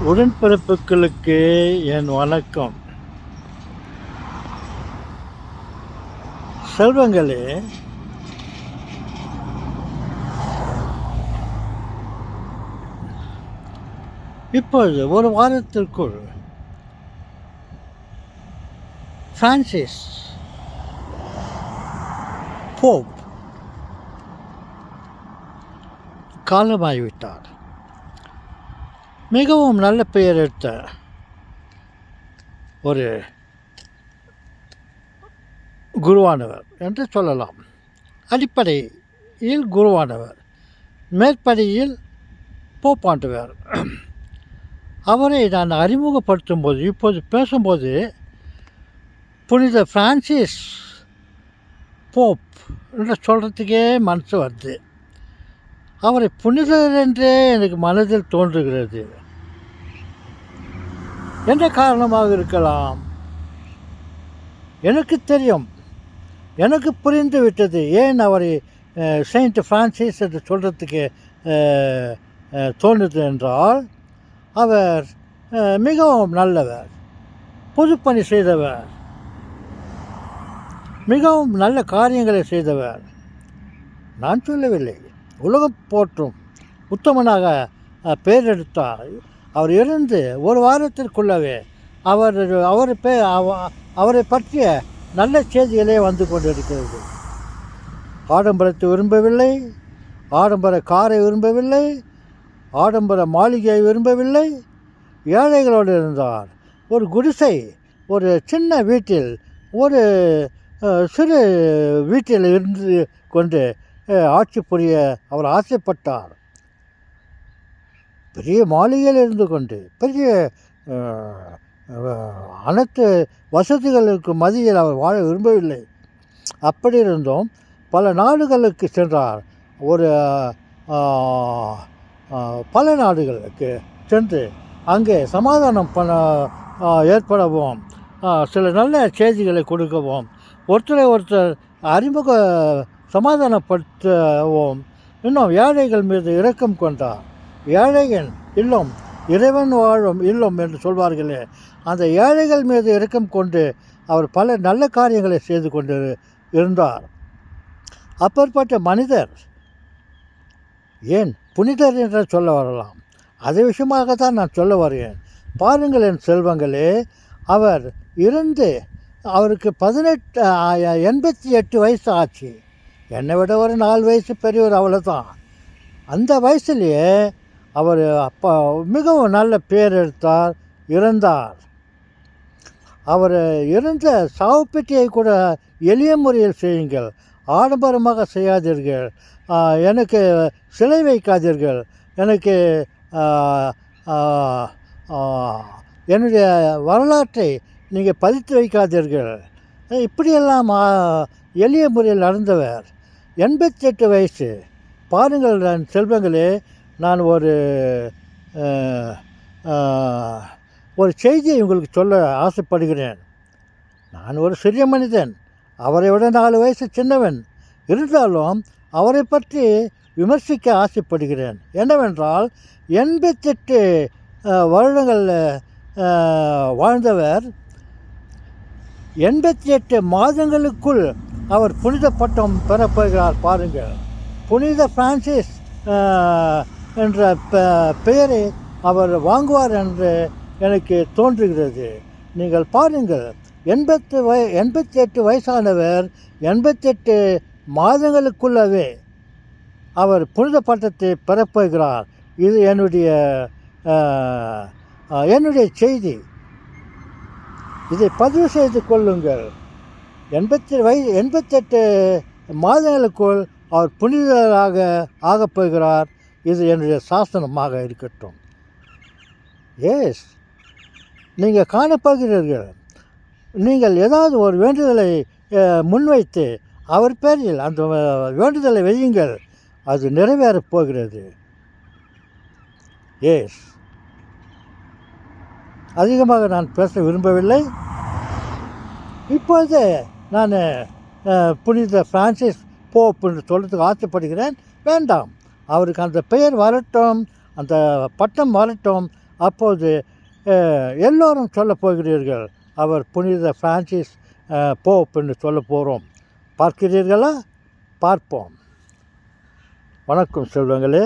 உடன்பிறப்புகளுக்கு என் வணக்கம். செல்வங்களே, இப்பொழுது ஒரு வாரத்திற்குள் பிரான்சிஸ் போப் காலமாகிவிட்டார். மிகவும் நல்ல பெயர் எடுத்த ஒரு குருவானவர் என்று சொல்லலாம். அடிப்படையில் குருவானவர், மேற்படியில் போப்பாண்டவர். அவரை நான் அறிமுகப்படுத்தும் போது, இப்போது பேசும்போது, புனித பிரான்சிஸ் போப் என்று சொல்கிறதுக்கே மனசு வருது. அவரை புனிதர் என்றே எனக்கு மனதில் தோன்றுகிறது. என்ன காரணமாக இருக்கலாம்? எனக்கு தெரியும், எனக்கு புரிந்து விட்டது ஏன் அவரை செயின்ட் பிரான்சிஸ் என்று சொல்கிறதுக்கு தோன்றுது என்றால், அவர் மிகவும் நல்லவர், பொதுப்பணி செய்தவர், மிகவும் நல்ல காரியங்களை செய்தவர். நான் சொல்லவில்லை, உலகம் போற்றும் உத்தமனாக பெயர் எடுத்தார். அவர் இருந்து ஒரு வாரத்திற்குள்ளவே அவரை பற்றிய நல்ல செய்திகளே வந்து கொண்டிருக்கிறது. ஆடம்பரத்தை விரும்பவில்லை, ஆடம்பர காரை விரும்பவில்லை, ஆடம்பர மாளிகையை விரும்பவில்லை. ஏழைகளோடு இருந்தார். ஒரு குடிசை, ஒரு சின்ன வீட்டில், ஒரு சிறு வீட்டில் இருந்து கொண்டு ஆட்சி புரிய அவர் ஆசைப்பட்டார். பெரிய மாளிகையில் இருந்து கொண்டு, பெரிய அனைத்து வசதிகளுக்கு மத்தியில் அவர் வாழ விரும்பவில்லை. அப்படி இருந்தும் பல நாடுகளுக்கு சென்றார். பல நாடுகளுக்கு சென்று அங்கே சமாதானம் ஏற்படவும், சில நல்ல செய்திகளை கொடுக்கவும், ஒருத்தரை ஒருத்தர் அறிமுக சமாதானப்படுத்தவும், இன்னும் ஏழைகள் மீது இரக்கம் கொண்டார். ஏழைகள் இல்லம் இறைவன் வாழும் இல்லம் என்று சொல்வார்களே, அந்த ஏழைகள் மீது இரக்கம் கொண்டு அவர் பல நல்ல காரியங்களை செய்து கொண்டு இருந்தார். அப்பேற்பட்ட மனிதர், ஏன் புனிதர் என்று சொல்ல வரலாம், அதே விஷயமாகத்தான் நான் சொல்ல வருகிறேன். பாருங்கள் என் செல்வங்களே, அவர் இருந்து அவருக்கு 88 வயசு ஆச்சு. என்னை விட ஒரு 4 வயசு பெரியவர், அவ்வளோதான். அந்த வயசுலேயே அவர் மிகவும் நல்ல பேர் எடுத்தார், இறந்தார். அவர் இறந்த சாவுப்பெட்டியை கூட எளிய முறையில் செய்யுங்கள், ஆடம்பரமாக செய்யாதீர்கள், எனக்கு சிலை வைக்காதீர்கள், எனக்கு என்னுடைய வரலாற்றை நீங்கள் பதித்து வைக்காதீர்கள், இப்படியெல்லாம் எளிய முறையில் நடந்தவர். 88 வயசு. பாருங்கள் நான் செல்வங்களே, நான் ஒரு செய்தியை உங்களுக்கு சொல்ல ஆசைப்படுகிறேன். நான் ஒரு சிறிய மனிதன், அவரை விட 4 வயசு சின்னவன். இருந்தாலும் அவரை பற்றி விமர்சிக்க ஆசைப்படுகிறேன். என்னவென்றால், 88 வருடங்கள் வாழ்ந்தவர் 88 மாதங்களுக்குள் அவர் புனித பட்டம் பெறப்போகிறார். பாருங்கள், புனித பிரான்சிஸ் என்ற பெயரை அவர் வாங்குவார் என்று எனக்கு தோன்றுகிறது. நீங்கள் பாருங்கள், 88 வயசானவர் 88 மாதங்களுக்குள்ளவே அவர் புனித பட்டத்தை பெறப்போகிறார். இது என்னுடைய செய்தி. இதை பதிவு செய்து கொள்ளுங்கள். 88 மாதங்களுக்குள் அவர் புனிதராக ஆகப்போகிறார். இது என்னுடைய சாசனமாக இருக்கட்டும். எஸ், நீங்கள் காணப்போகிறீர்கள். நீங்கள் ஏதாவது ஒரு வேண்டுதலை முன்வைத்து அவர் பேரில் அந்த வேண்டுதலை வையுங்கள், அது நிறைவேறப் போகிறது. எஸ், அதிகமாக நான் பேச விரும்பவில்லை. இப்பொழுது நான் புனித பிரான்சிஸ் போப் என்று சொல்கிறதுக்கு ஆசைப்படுகிறேன். வேண்டாம், அவருக்கு அந்த பெயர் வரட்டும், அந்த பட்டம் வரட்டும், அப்போது எல்லோரும் சொல்லப் போகிறீர்கள், அவர் புனித பிரான்சிஸ் போப் என்று சொல்ல போகிறோம். பார்க்கிறீர்களா? பார்ப்போம். வணக்கம் செல்வங்களே.